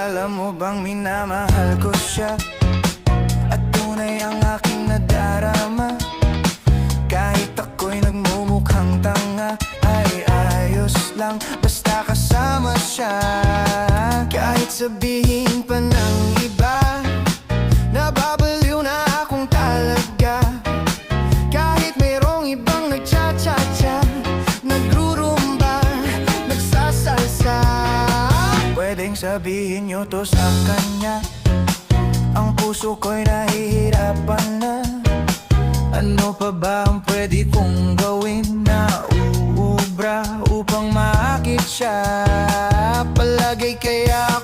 Alam mo bang minamahal ko siya, at tunay ang aking nadarama. Kahit ako'y nagmumukhang tanga, ay ayos lang basta kasama siya. Kahit sabihin pa ng iba, nababaliw na akong talaga. Kahit mayroong ibang nagcha-cha-cha, nagrurumba, nagsasalsa, pwedeng sabihin nyo to sa kanya. Ang puso ko'y nahihirapan na. Ano pa ba ang pwede kong gawin na uubra upang maakit siya? Palagay kaya